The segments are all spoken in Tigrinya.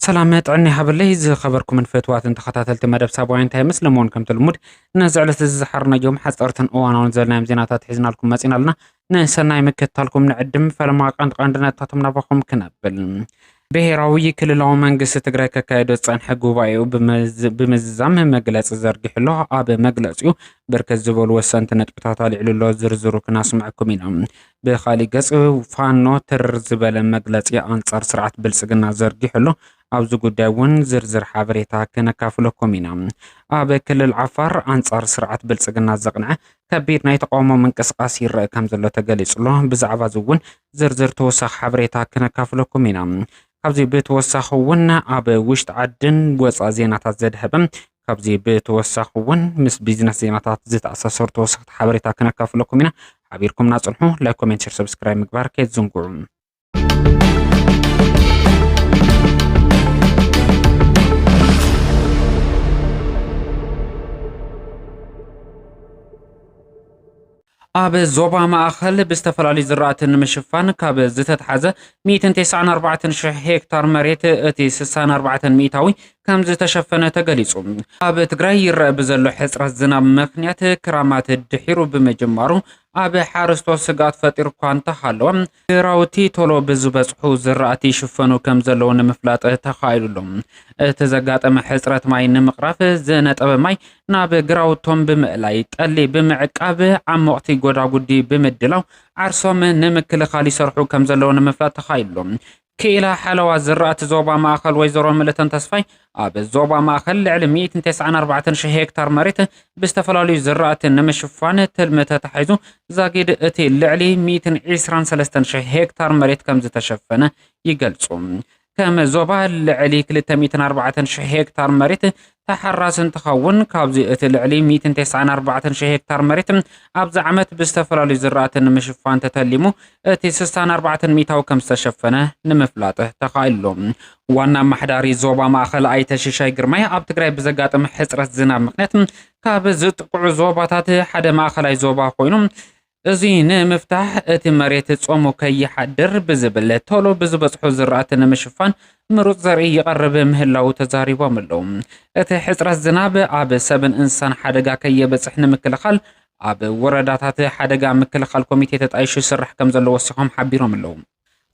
سلامات عني حبلي إذا خبركم من فتوات انت خطاتلت مدب سابوين تاي مسلمون كم تلمود نزعلت الزحرنا يوم حصرتن اوان ونزلنا مزيناتات حزنا لكم مسينا لنا نسنا يمكتالكم نعدم فلما قندنا تاتمنا بخم كنبل ብሔራዊ ክልላዊ መንግስቲ ትግራይ ከካይዶ ጸንሐ ጉባኤኡ ብምዝዛም መግለጽ ዘርጊሕሎ ኣብ መግለጺኡ ብርክት ዝበሉ ወሰንቲ ነጥብታት ኣልዕልሎ ዝርዝሩ ክናስምዐኩም ኢና ብኻሊእ ገጽ ፋኖ ትር ዝበለ መግለጺ ኣንጻር ስርዓት ብልጽግና ዘርጊሕሎ ኣብዚ ጉዳይ እውን ዝርዝር ሓበሬታ ክነካፍለኩም ኢና ኣብ ክልል ዓፋር ኣንጻር ስርዓት ብልጽግና ዘቕንዐ ከቢድ ናይ ተቃውሞ ምንቅስቃስ ይረአ ከም ዘሎ ተገሊጹሎ ብዛዕባ እውን ዝርዝር ተወሳኺ ሓበሬታ ክነካፍለኩም ኢና ካብዚ ብተወሳኺ እውን ኣብ ውሽጢ ዓድን ወፃእ ዜናታት ዘድህብን ካብዚ ብተወሳኺ እውን ምስ ቢዝነስ ዜናታት ዝተኣሳሰሩ ተወሳኺ ሓበሬታ ክነካፍለኩም ኢና ሓቢርኩም ናጽንሑ ላይክ ኮሜንት ሼር ሰብስክራይብ ምግባር ከይትዘንግዑ ኣብ ዞባ ማእኸል ብዝተፈላለዩ ዝራእቲ ንምሽፋን ካብ ዝተተሓዘ 194,000 ሄክታር መሬት እቲ 64 ሚእታዊ ከም ዝተሸፈነ ተገሊጹ ኣብ ትግራይ ይረአ ብዘሎ ሕጽረት ዝናብ ምኽንያት ክራማት ድሒሩ ብምጅማሩ ኣብ ሓረስቶት ስጋት ፈጢሩ እኳ እንተሃለወ ግራውቲ ቶሎ ብዝበጽሑ ዝራእቲ ይሽፈኑ ከም ዘለዎ ንምፍላጥ ተኻኢሉሎም እቲ ዘጋጠመ ሕጽረት ማይ ንምቕራፍ ዝነጠበ ማይ ናብ ግራውቶም ብምእላይ ጠሊ ብምዕቃብ ዓሞቕቲ ጎዳጉዲ ብምድላው ዓርሶም ንምክልኻል ይሰርሑ ከም ዘለዎ ንምፍላጥ ተኻኢሉሎም كيلا حلوة زراعة زوبا ماخل ويزورو ملتن تسفاي اب زوبا ماخل لعل 194 هكتار مريت بستفلالي زراعة نمشفان تلمته تحيزو زاقيد اتي لعلي 123 هكتار مريت كم زتشفنه يقلصو كما زوبا لعلي 324 هكتار مريت تحرز انتخون كابزي اتلعلي 194 هكتار مريت ابز عمت بستفرالي زراعة نمشفان تتلمو اتي 64 ميتاو كم استشفنه نمفلاته تخايلهم وانا محداري زوبا ماخل اي تشيشاي قرمي اب تقراي بزقات محسرة زناب مقنات كابز تقع زوباتات حدا ماخل اي زوبا خوينهم ازين مفتاح اتي مريت تصومو كي حدر بزبل تولو بزبصحو زراعة نمشفان مروت زرعي يقرب مهلاو تزاريبو ملوم اتي حسرة زناب اب سبن انسان حدقا كي يبصح نمكلخال اب ورداتات حدقا مكلخال كوميتي تتعيشو سرح كم زلو وسخهم حبيرو ملوم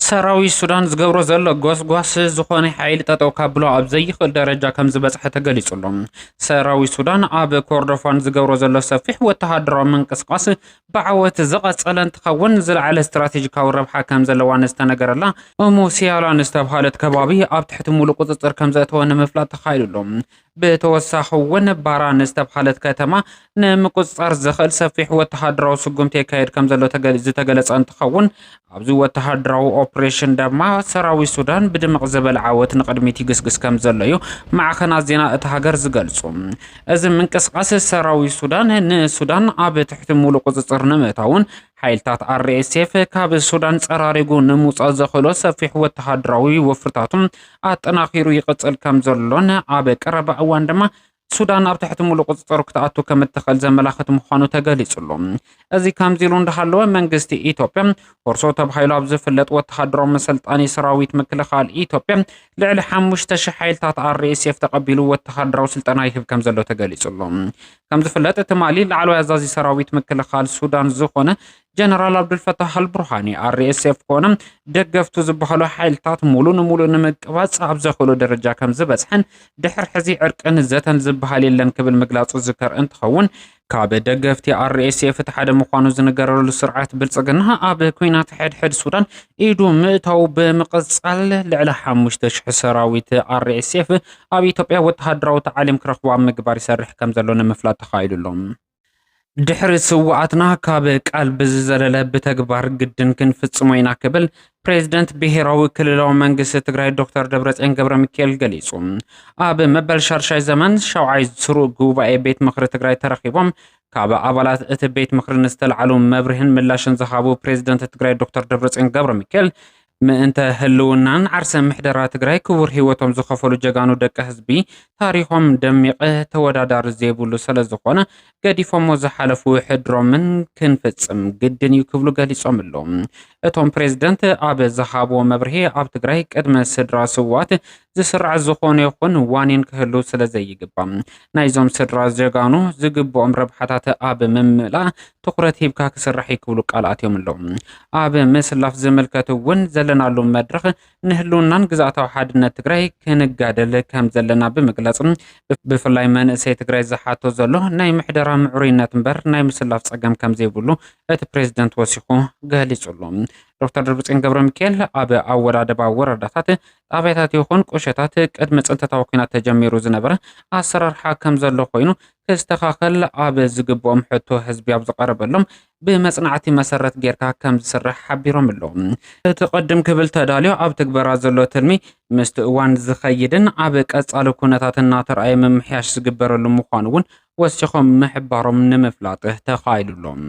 سراوي السودان زغبرو زلو غوس زخوني حيل تطو كابلو اب زيخل درجه كم زبصح تغليصلهم سراوي السودان اب كوردوفان زغبرو زلو سفيح وتحضروا منقسقاس بعوت زقصلن تخون زلعل استراتيجيكاو ربحه كم زلو نستنغرلا امو سيالا نستبحالت كبابي اب تحت مولو قصصر كم زتونه مفلات تخايلهم بتوسخون باران استبحالت كتما نمقصر زخل سفيح وتحضروا سقمتي كايد كم زلو تغلص انتخون ابزو وتحضروا اوبريشن دما سراوي السودان بدمق زبل عوت نقدميتي قسقس كم زليو مع خنا زينا اتهاجر زغلصو از منقسقاس سراوي السودان السودان اب تحت مولو قصصر نمتاون حيلتات RSF كاب السودان صراريغو نموص زخلو سفيح وتحضراوي وفرتاتم اطناخيرو يقصل كم زلون اب قرب اوان دما سودان اب تحت مولو قصصر كتاتو كمتخل زملاخت مخانو تغليصلو ازي كام زيلو اندحلو منغستي ايثيوبيا ورسو تبحيلو اب زفلط وتحضرو مسلطاني سراويت مكلخال ايثيوبيا لعل 5000 حيلتات RSF تقبلو وتحضرو سلطنا يهب كم زلو تغليصلو كم زفلط تمالي لعلو ازازي سراويت مكلخال سودان زخونه جنرال عبد الفتاح البرهاني RSF كونم دغفتو زبحلو حيلتات مولو نمقباص ابزخلو درجه كم زبصحن دحر حزي عرقن زتن زبحال يلن كبل مغلاصو ذكر انتخون كاب دغفتي RSF تحد مخانو زنغرلو سرعات بلصقنا اب كوينات حد سودان ايدو متاو بمقصال لعل 5000 سراويت RSF اب ايثيوبيا وتحضروا تعليم كرخوا مغبار يسرح كم زلون مفلات تخايللهم دحر سوعتنا كاب قال بززلل بتكبار جدن كن فصموينا كبل بريزيدنت بهراوي كللاو منغست تግራይ ዶክተር ደብረጽዮን ገብረ ሚካኤል ገሊጹ ኣብ መበል ሻርሻይ ዘመን ሻውዓይ ስሩ ጉባኤ ቤት ምክሪ ትግራይ ተረኺቦም ካብ ኣባላት እቲ ቤት ምክሪ ንስተልዓሉ መብርህን ምላሽን ዝሃቡ ፕሬዝዳንት ትግራይ ዶክተር ደብረጽዮን ገብረ ሚካኤል ምእንተ ህልውናን ዓርሰ ምሕደራ ትግራይ ክቡር ህይወቶም ዝኸፈሉ ጀጋኑ ደቂ ህዝቢ ታሪኾም ደሚቕ ተወዳዳሪ ዘይብሉ ስለ ዝኾነ ገዲፎሞ ዝሓለፉ ሕድሮምን ክንፍጽም ግድን እዩ ክብሉ ገሊጾም ኣለዎም። እቶም ፕሬዝደንት ኣብ ዝሃብዎ መብርሂ ኣብ ትግራይ ቅድመ ስድራ ስዋት ዝስራዕ ዝኾነ ይኹን ዋኒን ክህሉ ስለ ዘይግባእ ናይዞም ስድራ ጀጋኑ ዝግብኦም ረብሓታት ኣብ ምምላእ ትኩረት ሂብካ ክስራሕ ይክብሉ ቃልኣት እዮም ኣለዎም። ኣብ ምስላፍ ዝምልከት እውን ዘለናሉ መድረኽ ንህልውናን ግዛእታዊ ሓድነት ትግራይ ክንጋደል ከም ዘለና ብምግላጽ ብፍላይ መንእሰይ ትግራይ ዝሓቶ ዘሎ ናይ ምሕደራ ምዕሩይነት እምበር ናይ ምስላፍ ጸገም ከም ዘይብሉ እቲ ፕሬዝደንት ወሲኹ ገሊጹ ኣሎ። ዶክተር ደብረጽዮን ገብረ ሚካኤል ኣብ ኣወዳደባ ወረዳታት ጣብያታት ይኹን ቁሸታት ቅድሚ ጽንተታዊ ኩናት ተጀሚሩ ዝነበረ ኣሰራርሓ ከም ዘሎ ኮይኑ ክስተኻኸል ኣብ ዝግብኦም ሕቶ ህዝቢ ኣብ ዝቐረበሎም ብመጽናዕቲ መሰረት ጌርካ ከም ዝስራሕ ሓቢሮም ኣለዎም። እቲ ቅድም ክብል ተዳልዮ ኣብ ትግበራ ዘሎ ትልሚ ምስቲ እዋን ዝኸይድን ኣብ ቀጻሊ ኩነታት እናተረኣየ ምምሕያሽ ዝግበረሉ ምዃኑ እውን ወሲኾም ምሕባሮም ንምፍላጥ ተኻኢሉሎም።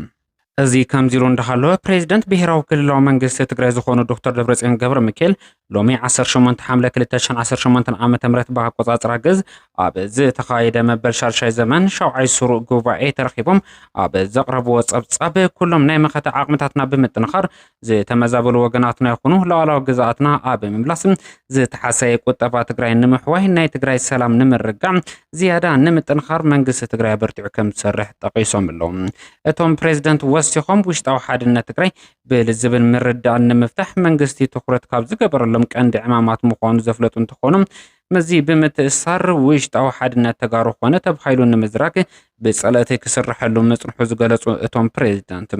እዚ ከምዚሉ እንዳሃለወ ፕሬዝደንት ብሄራዊ ክልላዊ መንግስቲ ትግራይ ዝኾኑ ዶክተር ደብረጽዮን ገብረ ሚካኤል ሎሚ 18 ሓምለ 2018 ዓ.ም ብኣቆጻጽራ ግዝ ኣብ ዝተኻየደ መበል ሻድሻይ ዘመን ሻውዓይ ስሩዕ ጉባኤ ተረኺቦም ኣብ ዘቕረብዎ ጸብጻብ ኩሎም ናይ መኸተ ዓቕምታትና ብምጥንኻር ዝተመዛበሉ ወገናትና ይኹኑ ሉዓላዊ ግዝኣትና ኣብ ምምላስ ዝተሓሰየ ቁጠባ ትግራይ ንምሕዋይ ናይ ትግራይ ሰላም ንምርጋዕ ዝያዳ ንምጥንኻር መንግስቲ ትግራይ በርቲዑ ከም ዝሰርሕ ጠቒሶም ኣለዎም። እቶም ፕሬዝደንት ወሲኾም ውሽጣዊ ሓድነት ትግራይ ብልዝብል ምርዳእ ንምፍታሕ መንግስቲ ትኩረት ካብ ዝገበረሎም ቀንዲ ዕማማት ምዃኑ ዘፍለጡ እንትኾኑ መዚ ብምትእሳር ውሽጣዊ ሓድነት ተጋሩ ኮነ ተባሂሉ ንምዝራግ ብጸለእቲ ክስርሐሉ መጽንሑ ዝገለጹ እቶም ፕሬዝዳንት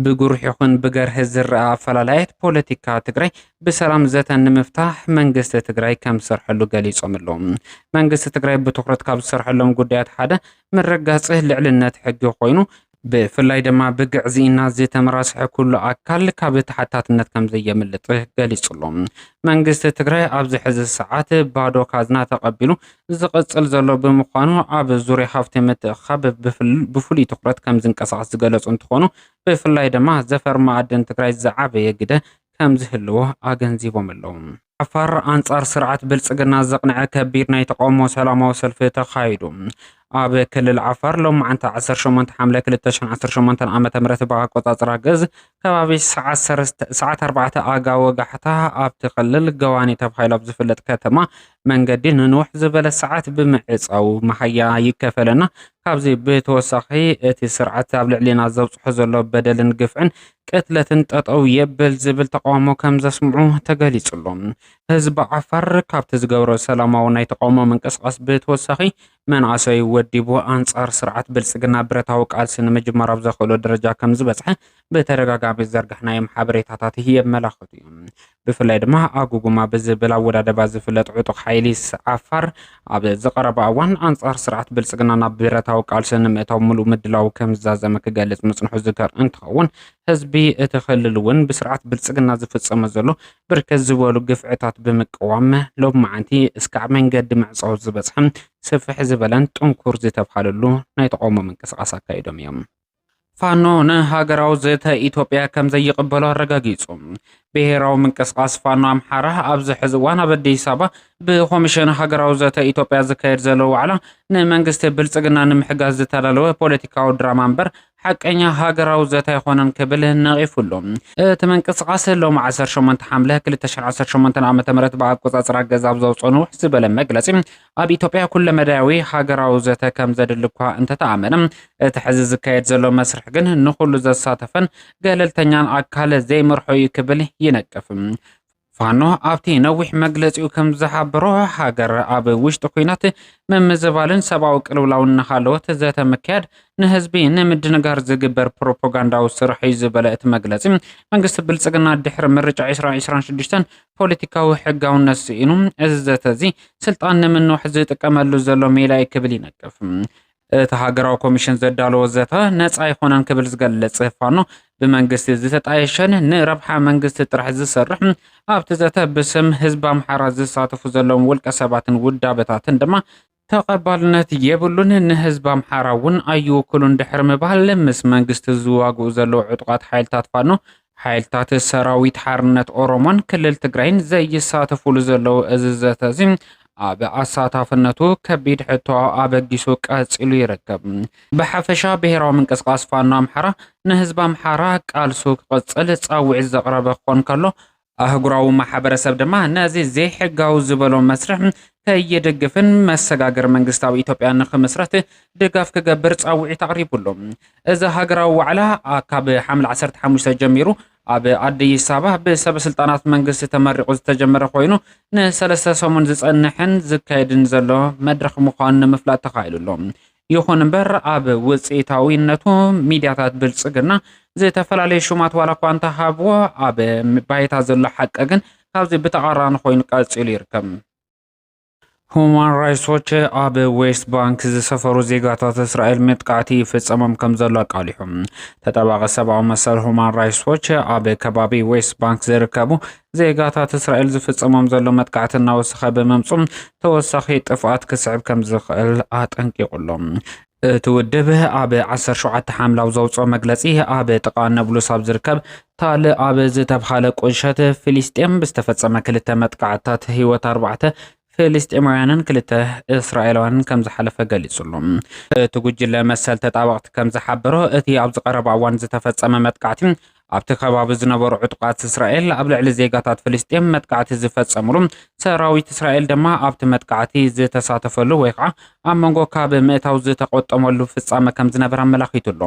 ብጉሩሕ ይኹን ብገርህ ዝረአ ኣፈላላየት ፖለቲካ ትግራይ ብሰላም ዘተ ንምፍታሕ መንግስቲ ትግራይ ከም ዝሰርሐሉ ገሊጾም ኣለዎም። መንግስቲ ትግራይ ብትኩረት ካብ ዝሰርሐሎም ጉዳያት ሓደ ምርጋጽ ልዕልነት ሕጊ ኮይኑ ብፍላይ ድማ ብግዕዚና ዝተመራስሐ ኩሉ ኣካል ካብ ተሓታትነት ከም ዘየምልጥ ገሊጹሎም። መንግስቲ ትግራይ ኣብዚ ሕዚ ሰዓት ባዶ ካዝና ተቐቢሉ ዝቕጽል ዘሎ ብምዃኑ ኣብ ዙርያ ሃብቲ ምትእኻብ ብፍሉይ ትኩረት ከም ዝንቀሳቐስ ዝገለጹ እንትኾኑ ብፍላይ ድማ ዘፈር ማዕድን ትግራይ ዝዓበየ ግደ ከም ዝህልዎ ኣገንዚቦም ኣለዎም። ዓፋር ኣንጻር ስርዓት ብልጽግና ዘቕንዐ ከቢድ ናይ ተቃውሞ ሰላማዊ ሰልፊ ተኻይዱ ኣብ ክልል ዓፋር ሎም ዓንታ 18 ሓምለ 2018 ዓ.ም ብኣቆጻጽራ ግዝ ከባቢ ሰዓት 4 ኣጋ ወጋሕታ ኣብቲ ክልል ገዋኒ ተባሂሉ ኣብ ዝፍለጥ ከተማ መንገዲ ንንውሕ ዝበለ ሰዓት ብምዕጻው መሃያ ይከፈለና ካብዚ ብተወሳኺ እቲ ስርዓት ኣብ ልዕሊና ዘብጽሖ ዘሎ በደልን ግፍዕን ቅትለትን ጠጠው የብል ዝብል ተቃውሞ ከም ዘስምዑ ተገሊጹሎም። ህዝቢ ዓፋር ካብቲ ዝገብሮ ሰላማዊ ናይ ተቃውሞ ምንቅስቓስ ብተወሳኺ መንእሰይ ወዲቡ ኣንጻር ስርዓት ብልጽግና ብረታዊ ቃልሲ ንምጅማር ኣብ ዘኽእሎ ደረጃ ከም ዝበጽሐ ብተደጋጋሚ ዘርጋሕናዮም ሓበሬታታት የመላኽቱ እዮም። ብፍላይ ድማ ኣጉጉማ ብዝብል ኣወዳደባ ዝፍለጥ ዕጡቕ ሓይሊ ዓፋር ኣብ ዝቐረበ እዋን ኣንጻር ስርዓት ብልጽግና ናብ ብረታዊ ቃልሲ ንምእታው ምሉእ ምድላው ከም ዝዛዘመ ክገልጽ ምጽንሑ ዝከር እንትኸውን ህዝቢ እቲ ክልል እውን ብስርዓት ብልጽግና ዝፍጸመ ዘሎ ብርከት ዝበሉ ግፍዕታት ብምቅዋም ሎብ መዓንቲ እስካዕ መንገዲ ምዕጻው ዝበጽሐ ስፍሕ ዝበለን ጥንኩር ዝተባሃለሉ ናይ ተቃውሞ ምንቅስቓስ ኣካይዶም እዮም። ፋኖ ንሃገራዊ ዘተ ኢትዮጵያ ከም ዘይቅበሎ አረጋጊጹ ብሄራዊ ምንቅስቃስ ፋኖ አምሓራ ኣብዚ ሕዚ እዋን ኣብ አዲስ አበባ ብኮሚሽን ሃገራዊ ዘተ ኢትዮጵያ ዝካየድ ዘሎ ዋዕላ ንመንግስቲ ብልጽግና ንምሕጋዝ ዝተዳለወ ፖለቲካዊ ድራማ እምበር حقኛ ሃገራዊ ዘተ ይኾነን ክብል ነቒፉሉ እቲ ምንቅስቃስ ሎም 18 ሓምለ 2018 ዓ.ም ብኣቆጻጽራ ገዛብ ዘውጽኑ ዝበለ መግለጺ ኣብ ኢትዮጵያ ኩለ መዳያዊ ሃገራዊ ዘተ ከም ዘድልኳ እንተተኣመነ እቲ ሕዚ ዝካየድ ዘሎ መስርሕ ግን ንኹሉ ዘሳተፈን ገለልተኛን ኣካል ዘይመርሖ ክብል ይነቅፍ ፋኖ ኣብቲ ነዊሕ መግለጺኡ ከም ዝሓበሮ ሃገር ኣብ ውሽጢ ኩናት መምዝባልን ሰብኣዊ ቅልውላውን እናሃለወት ዘተ ምክያድ ንህዝቢ ንምድንጋር ዝግበር ፕሮፓጋንዳዊ ስራሕ እዩ ዝበለ እቲ መግለጺ መንግስቲ ብልጽግና ድሕሪ ምርጫ 2026 ፖለቲካዊ ሕጋውነት ስኢኑ እዚ ዘተ እዚ ስልጣን ንምንዋሕ ዝጥቀመሉ ዘሎ ሜላ ክብል ይነቅፍ እቲ ሃገራዊ ኮሚሽን ዘዳለወ ዘተ ነፃ ይኾነን ክብል ዝገልጽ ፋኖ ብመንግስቲ ዝተጣየሸን ንረብሓ መንግስቲ ጥራሕ ዝሰርሕ ኣብቲ ዘተ ብስም ህዝቢ ኣምሓራ ዝሳተፉ ዘለዎም ውልቀ ሰባትን ውዳበታትን ድማ ተቐባልነት የብሉን ንህዝቢ ኣምሓራ እውን ኣይውክሉን ድሕሪ ምባል ምስ መንግስቲ ዝዋግኡ ዘለዉ ዕጡቃት ሓይልታት ፋኖ ሓይልታት ሰራዊት ሓርነት ኦሮሞን ክልል ትግራይን ዘይሳተፍሉ ዘለው እዝዘተዚ ኣብ ኣሳታፍነቱ ከቢድ ሕቶ ኣበጊሱ ቀፂሉ ይርከብ። ብሓፈሻ ብሄራዊ ምንቅስቃስ ፋኖ ኣምሓራ ንህዝቢ ኣምሓራ ቃልሱ ክቅፅል ፃውዒት ዘቕረበ ክኾን ከሎ ኣህጉራዊ ማሕበረሰብ ድማ ነዚ ዘይሕጋዊ ዝበሎ መስርሕ ከይድግፍን መሰጋገር መንግስታዊ ኢትዮጵያ ንክምስረት ድጋፍ ክገብር ፃውዒት ኣቕሪቡሎ። እዚ ሃገራዊ ዋዕላ ካብ ሓምለ 15 ጀሚሩ ኣብ ኣዲስ ኣበባ ብሰበስልጣናት መንግስቲ ተመሪቑ ዝተጀመረ ኮይኑ ንሰለስተ ሰሙን ዝጸንሕን ዝካየድን ዘሎ መድረኽ ምዃኑ ንምፍላጥ ተኻኢሉሎ። ይኹን እምበር ኣብ ውፅኢታዊነቱ ሚድያታት ብልጽግና ዝተፈላለዩ ሹማት ዋላ እኳ እንተሃብዎ ኣብ ባይታ ዘሎ ሓቂ ግን ካብዚ ብተቃራኒ ኮይኑ ቀፂሉ ይርከብ። ሁማን ራይትስ ዎች ኣብ ዌስት ባንክ ዝሰፈሩ ዜጋታት እስራኤል መጥቃዕቲ ይፍጸሞም ከም ዘሎ ኣቃሊሖም። ተጠባቂ ሰብኣዊ መሰል ሁማን ራይትስ ዎች ኣብ ከባቢ ዌስት ባንክ ዝርከቡ ዜጋታት እስራኤል ዝፍጸሞም ዘሎ መጥቃዕቲ እናወሰኸ ብምምፁም ተወሳኺ ጥፍኣት ክስዕብ ከም ዝኽእል ኣጠንቂቑሎም። እቲ ውድብ ኣብ 17 ሓምላዊ ዘውፅኦ መግለፂ ኣብ ጥቃ ነብሉስ ኣብ ዝርከብ ታል ኣብ ዝተብሃለ ቁንሸት ፊሊስጤም ብዝተፈጸመ ክልተ መጥቃዕትታት ህይወት 4 ፍልስጤማውያንን ክልተ እስራኤላውያንን ከም ዝሓለፈ ገሊጹሉ። እቲ ጉጅለ መሰል ተጣበቕቲ ከም ዝሓበሮ እቲ ኣብ ዝቐረበ እዋን ዝተፈጸመ መጥቃዕቲ ኣብቲ ከባቢ ዝነበሩ ዕጡቃት እስራኤል ኣብ ልዕሊ ዜጋታት ፍልስጤም መጥቃዕቲ ዝፈጸምሉ ሰራዊት እስራኤል ድማ ኣብቲ መጥቃዕቲ ዝተሳተፈሉ ወይ ከዓ ኣብ መንጎ ካብ ምእታው ዝተቆጠመሉ ፍጻመ ከም ዝነበረ ኣመላኺቱሎ።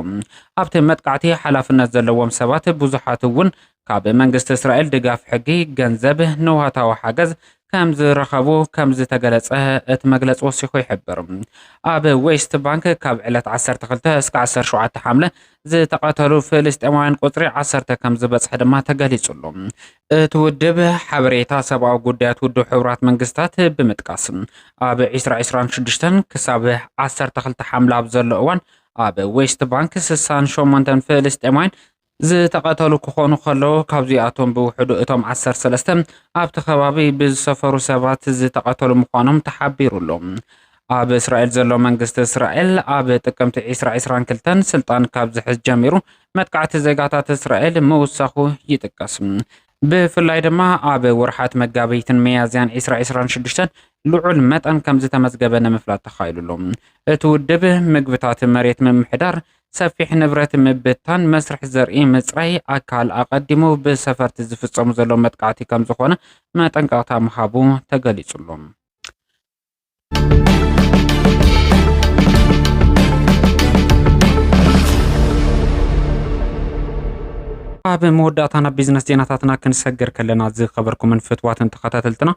ኣብቲ መጥቃዕቲ ሓላፍነት ዘለዎም ሰባት ብዙሓት እውን ካብ መንግስቲ እስራኤል ድጋፍ ሕጊ ገንዘብ ንውሃታዊ ሓገዝ ከም ዝረኸቡ ከም ዝተገለጸ እቲ መግለፂ ወሲኹ ይሕብር። ኣብ ዌስት ባንክ ካብ ዕለት 12 እስከ 17 ሓምለ ዝተቐተሉ ፍልስጤማውያን ቁፅሪ 10 ከም ዝበፅሐ ድማ ተገሊጹሉ። እቲ ውድብ ሓበሬታ ሰብኣዊ ጉዳያት ውድብ ሕቡራት መንግስታት ብምጥቃስ ኣብ 2026 ክሳብ 12 ሓምለ ኣብ ዘሎ እዋን ኣብ ዌስት ባንክ 68 ፍልስጤማውያን ዝተቐተሉ ክኾኑ ከለዉ ካብዚኣቶም ብውሕዱ እቶም 13 ኣብቲ ከባቢ ብዝሰፈሩ ሰባት ዝተቐተሉ ምዃኖም ተሓቢሩሎም። ኣብ እስራኤል ዘሎ መንግስቲ እስራኤል ኣብ ጥቅምቲ 2022 ስልጣን ካብ ዝሕዝ ጀሚሩ መጥቃዕቲ ዜጋታት እስራኤል ምውሳኹ ይጥቀስ። ብፍላይ ድማ ኣብ ወርሓት መጋቢትን መያዝያን 2026 ልዑል መጠን ከም ዝተመዝገበ ንምፍላጥ ተኻኢሉሎም። እቲ ውድብ ምግብታት መሬት ምምሕዳር ሰፊሕ ንብረት ምብታን መስርሕ ዘርኢ ምጽራይ ኣካል ኣቐዲሙ ብሰፈርቲ ዝፍጸሙ ዘሎ መጥቃዕቲ ከም ዝኾነ መጠንቀቕታ ምሃቡ ተገሊጹሎም። ኣብ መወዳእታና ቢዝነስ ዜናታትና ክንሰግር ከለና ዝኸበርኩምን ፍትዋትን ተኸታተልትና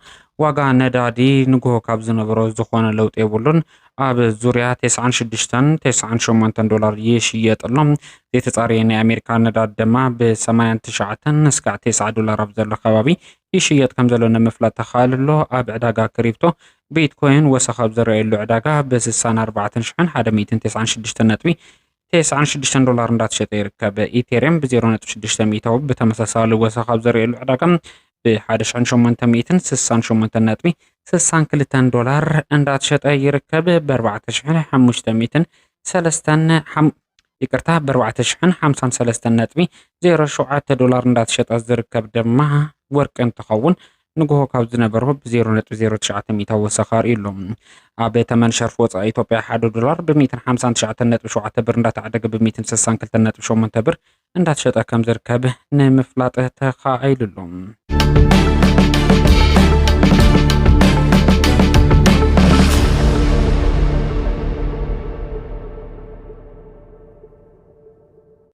ዋጋ ነዳዲ ንግሆ ካብ ዝነበሮ ዝኾነ ለውጢ የብሉን ኣብ ዙርያ 96-98 ዶላር ይሽየጥሎም። የተጻረየ ናይ ኣሜሪካ ነዳዲ ድማ ብ89 እስካዕ 90 ዶላር ኣብ ዘሎ ከባቢ ይሽየጥ ከም ዘሎ ንምፍላጥ ተኻኢሉሎ። ኣብ ዕዳጋ ክሪፕቶ ቢትኮይን ወሰኽ ኣብ ዝረአየሉ ዕዳጋ ብ64,196 96 ዶላር እንዳተሸጠ ይርከብ። ኢቴሪየም ብ0.6 ሚታው በተመሳሳሊ ወሰኽ ኣብ ዝረአየሉ ዕዳጋ ብ1868.62 ዶላር እንዳተሸጠ ይርከብ። ብ4053 ዶላር እንዳተሸጠ ዝርከብ ድማ ወርቂ እንትኸውን ንግሆ ካብ ዝነበሮ ብ0.09 ሚታው ወሰኻር ኢሎም። ኣብ ተመን ሸርፍ ወፃኢ ኢትዮጵያ 1 ዶላር ብ159.7 ብር እንዳተዓደገ ብ162.8 ብር እንዳተሸጠ ከም ዝርከብ ንምፍላጥ ተኻኢሉሎም።